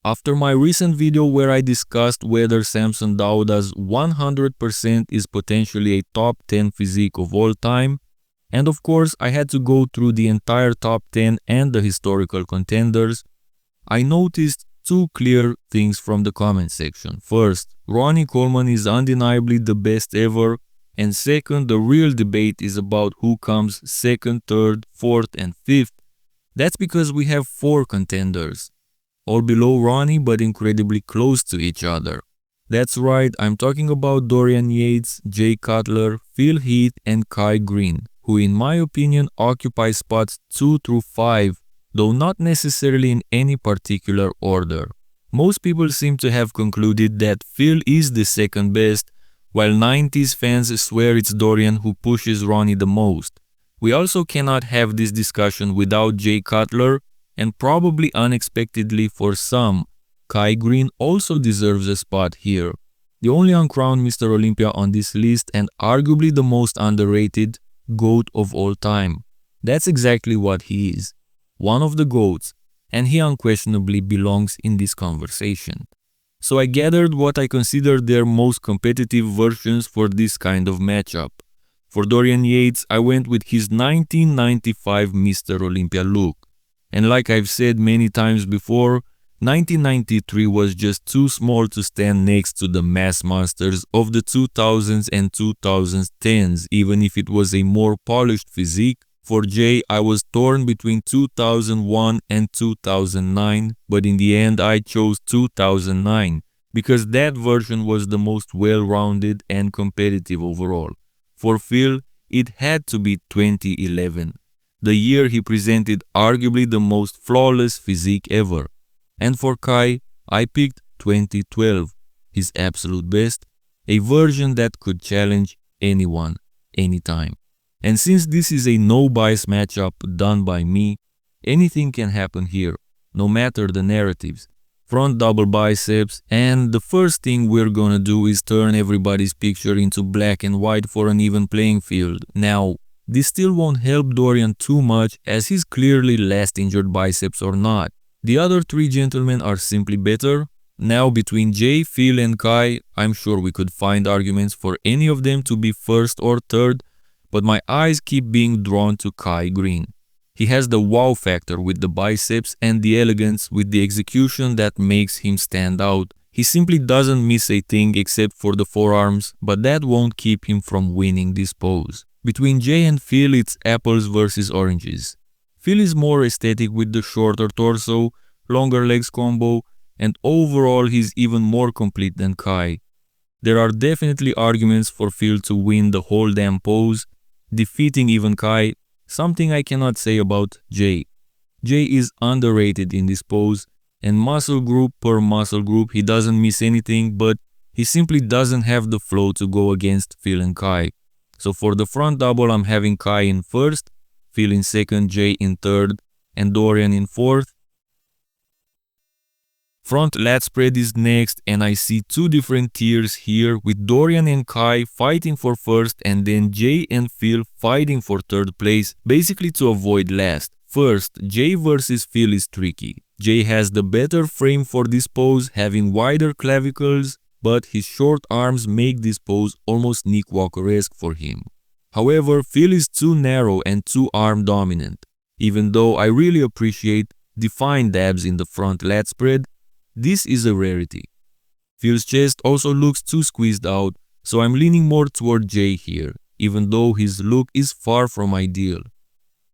After my recent video where I discussed whether Samson Dauda's 100% is potentially a top 10 physique of all time, and of course I had to go through the entire top 10 and the historical contenders, I noticed two clear things from the comment section. First, Ronnie Coleman is undeniably the best ever, and second, the real debate is about who comes second, third, fourth and fifth. That's because we have 4 contenders, all below Ronnie but incredibly close to each other. That's right, I'm talking about Dorian Yates, Jay Cutler, Phil Heath and Kai Greene, who in my opinion occupy spots 2 through 5, though not necessarily in any particular order. Most people seem to have concluded that Phil is the second best, while 90s fans swear it's Dorian who pushes Ronnie the most. We also cannot have this discussion without Jay Cutler, and probably unexpectedly for some, Kai Greene also deserves a spot here. The only uncrowned Mr. Olympia on this list and arguably the most underrated GOAT of all time. That's exactly what he is. One of the GOATs, and he unquestionably belongs in this conversation. So I gathered what I consider their most competitive versions for this kind of matchup. For Dorian Yates, I went with his 1995 Mr. Olympia look. And like I've said many times before, 1993 was just too small to stand next to the mass monsters of the 2000s and 2010s, even if it was a more polished physique. For Jay, I was torn between 2001 and 2009, but in the end I chose 2009 because that version was the most well-rounded and competitive overall. For Phil, it had to be 2011, the year he presented arguably the most flawless physique ever. And for Kai, I picked 2012, his absolute best, a version that could challenge anyone, anytime. And since this is a no-bias matchup done by me, anything can happen here, no matter the narratives. Front double biceps, and the first thing we're gonna do is turn everybody's picture into black and white for an even playing field. Now, this still won't help Dorian too much as he's clearly less injured biceps or not. The other 3 gentlemen are simply better. Now between Jay, Phil and Kai, I'm sure we could find arguments for any of them to be first or third, but my eyes keep being drawn to Kai Greene. He has the wow factor with the biceps and the elegance with the execution that makes him stand out. He simply doesn't miss a thing except for the forearms, but that won't keep him from winning this pose. Between Jay and Phil, it's apples versus oranges. Phil is more aesthetic with the shorter torso, longer legs combo, and overall he's even more complete than Kai. There are definitely arguments for Phil to win the whole damn pose, defeating even Kai, something I cannot say about Jay. Jay is underrated in this pose, and muscle group per muscle group he doesn't miss anything, but he simply doesn't have the flow to go against Phil and Kai. So for the front double I'm having Kai in first, Phil in second, Jay in third, and Dorian in fourth. Front lat spread is next, and I see 2 different tiers here with Dorian and Kai fighting for first and then Jay and Phil fighting for third place, basically to avoid last. First, Jay versus Phil is tricky. Jay has the better frame for this pose, having wider clavicles, but his short arms make this pose almost Nick Walker-esque for him. However, Phil is too narrow and too arm dominant. Even though I really appreciate defined abs in the front lat spread, this is a rarity. Phil's chest also looks too squeezed out, so I'm leaning more toward Jay here, even though his look is far from ideal.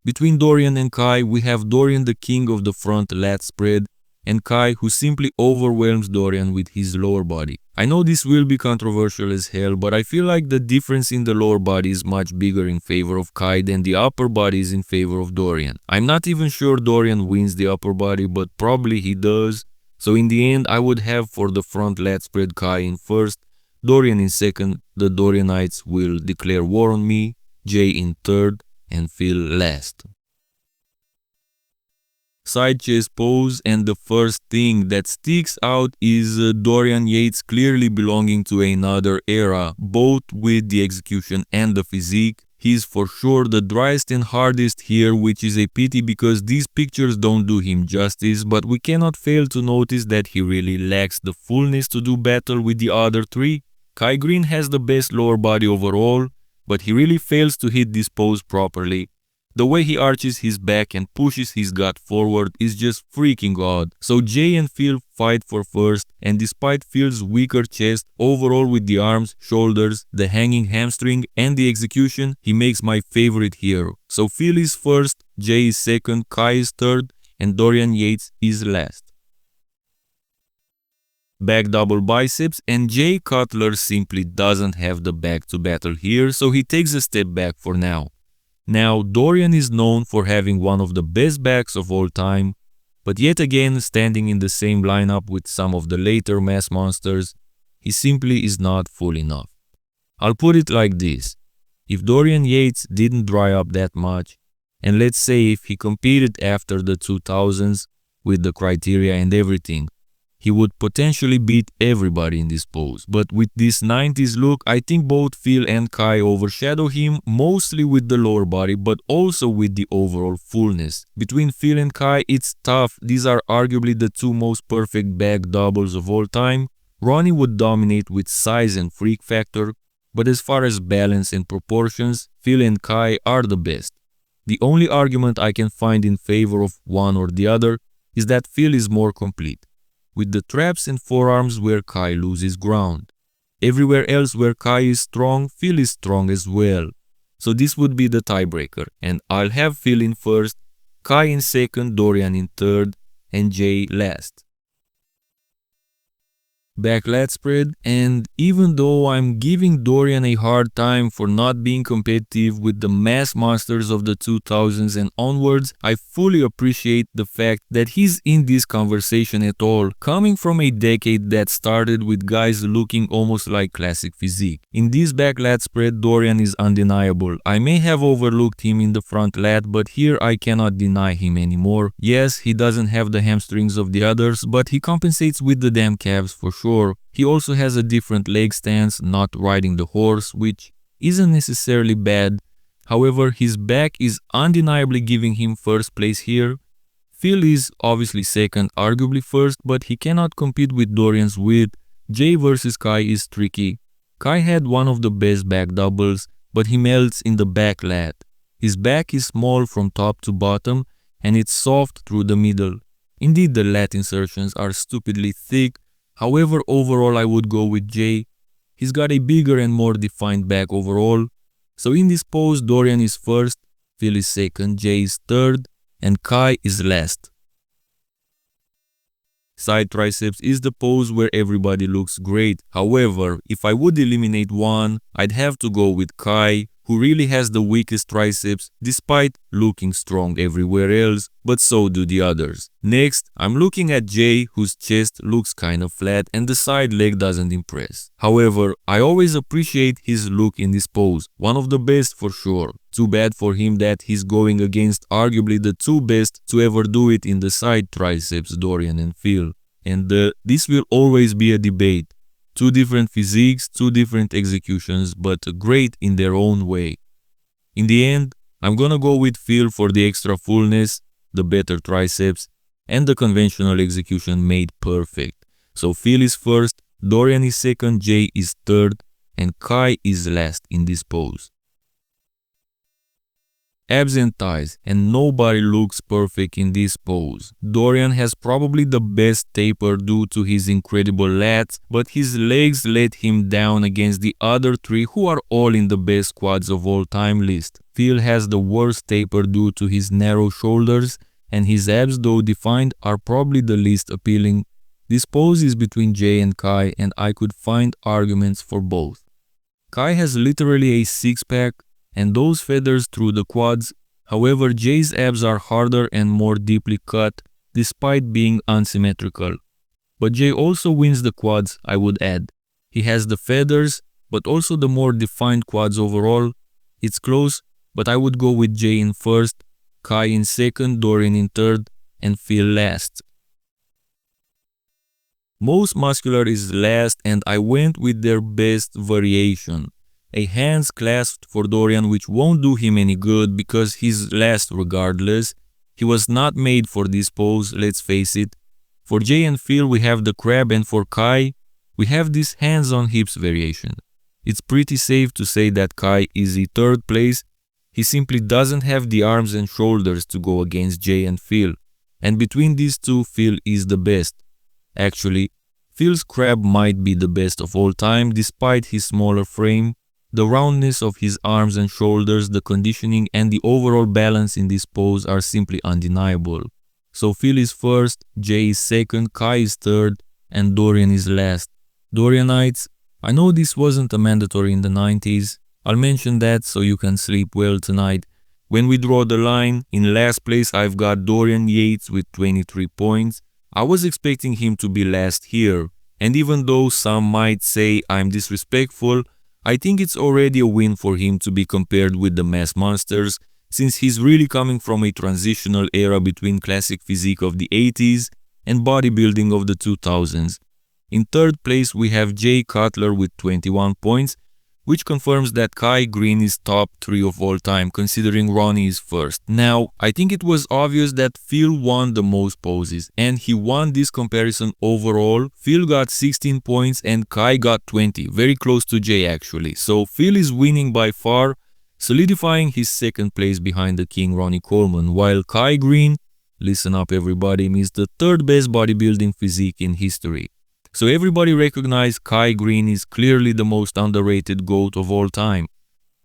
Between Dorian and Kai, we have Dorian the king of the front lat spread, and Kai who simply overwhelms Dorian with his lower body. I know this will be controversial as hell, but I feel like the difference in the lower body is much bigger in favor of Kai than the upper body is in favor of Dorian. I'm not even sure Dorian wins the upper body, but probably he does. So in the end, I would have for the front lat spread Kai in first, Dorian in second, the Dorianites will declare war on me, Jay in third, and Phil last. Side chest pose, and the first thing that sticks out is Dorian Yates clearly belonging to another era, both with the execution and the physique. He's for sure the driest and hardest here, which is a pity because these pictures don't do him justice, but we cannot fail to notice that he really lacks the fullness to do battle with the other three. Kai Greene has the best lower body overall, but he really fails to hit this pose properly. The way he arches his back and pushes his gut forward is just freaking odd. So Jay and Phil fight for first, and despite Phil's weaker chest, overall with the arms, shoulders, the hanging hamstring and the execution, he makes my favorite here. So Phil is first, Jay is second, Kai is third, and Dorian Yates is last. Back double biceps, and Jay Cutler simply doesn't have the back to battle here, so he takes a step back for now. Now, Dorian is known for having one of the best backs of all time, but yet again standing in the same lineup with some of the later mass monsters, he simply is not full enough. I'll put it like this: if Dorian Yates didn't dry up that much, and let's say if he competed after the 2000s with the criteria and everything, he would potentially beat everybody in this pose. But with this 90s look, I think both Phil and Kai overshadow him, mostly with the lower body, but also with the overall fullness. Between Phil and Kai, it's tough. These are arguably the two most perfect back doubles of all time. Ronnie would dominate with size and freak factor, but as far as balance and proportions, Phil and Kai are the best. The only argument I can find in favor of one or the other is that Phil is more complete, with the traps and forearms where Kai loses ground. Everywhere else where Kai is strong, Phil is strong as well. So this would be the tiebreaker, and I'll have Phil in first, Kai in second, Dorian in third, and Jay last. Back lat spread, and even though I'm giving Dorian a hard time for not being competitive with the mass monsters of the 2000s and onwards, I fully appreciate the fact that he's in this conversation at all, coming from a decade that started with guys looking almost like classic physique. In this back lat spread, Dorian is undeniable. I may have overlooked him in the front lat, but here I cannot deny him anymore. Yes, he doesn't have the hamstrings of the others, but he compensates with the damn calves for sure. He also has a different leg stance, not riding the horse, which isn't necessarily bad. However, his back is undeniably giving him first place here. Phil is obviously second, arguably first, but he cannot compete with Dorian's width. Jay versus Kai is tricky. Kai had one of the best back doubles, but he melts in the back lat. His back is small from top to bottom, and it's soft through the middle. Indeed, the lat insertions are stupidly thick. However, overall I would go with Jay. He's got a bigger and more defined back overall. So in this pose, Dorian is first, Phil is second, Jay is third, and Kai is last. Side triceps is the pose where everybody looks great. However, if I would eliminate one, I'd have to go with Kai, who really has the weakest triceps despite looking strong everywhere else, but so do the others. Next, I'm looking at Jay, whose chest looks kind of flat and the side leg doesn't impress. However, I always appreciate his look in this pose, one of the best for sure. Too bad for him that he's going against arguably the two best to ever do it in the side triceps, Dorian and Phil. And this will always be a debate. Two different physiques, two different executions, but great in their own way. In the end, I'm gonna go with Phil for the extra fullness, the better triceps, and the conventional execution made perfect. So Phil is first, Dorian is second, Jay is third, and Kai is last in this pose. Abs and thighs, and nobody looks perfect in this pose. Dorian has probably the best taper due to his incredible lats, but his legs let him down against the other three who are all in the best quads of all time list. Phil has the worst taper due to his narrow shoulders, and his abs, though defined, are probably the least appealing. This pose is between Jay and Kai, and I could find arguments for both. Kai has literally a six-pack, and those feathers through the quads. However, Jay's abs are harder and more deeply cut, despite being unsymmetrical. But Jay also wins the quads, I would add. He has the feathers, but also the more defined quads overall. It's close, but I would go with Jay in first, Kai in second, Dorian in third, and Phil last. Most muscular is last, and I went with their best variation. a hands clasped for Dorian, which won't do him any good because he's last regardless. He was not made for this pose, let's face it. For Jay and Phil we have the crab, and for Kai we have this hands on hips variation. It's pretty safe to say that Kai is in third place. He simply doesn't have the arms and shoulders to go against Jay and Phil. And between these two, Phil is the best. Actually, Phil's crab might be the best of all time despite his smaller frame. The roundness of his arms and shoulders, the conditioning and the overall balance in this pose are simply undeniable. So Phil is first, Jay is second, Kai is third, and Dorian is last. Dorianites, I know this wasn't a mandatory in the 90s. I'll mention that so you can sleep well tonight. When we draw the line, in last place I've got Dorian Yates with 23 points. I was expecting him to be last here, and even though some might say I'm disrespectful, I think it's already a win for him to be compared with the mass monsters, since he's really coming from a transitional era between classic physique of the 80s and bodybuilding of the 2000s. In third place we have Jay Cutler with 21 points, which confirms that Kai Greene is top 3 of all time, considering Ronnie is first. Now, I think it was obvious that Phil won the most poses, and he won this comparison overall. Phil got 16 points and Kai got 20, very close to Jay actually. So Phil is winning by far, solidifying his second place behind the king Ronnie Coleman, while Kai Greene, listen up everybody, is the third best bodybuilding physique in history. So everybody recognizes Kai Greene is clearly the most underrated GOAT of all time.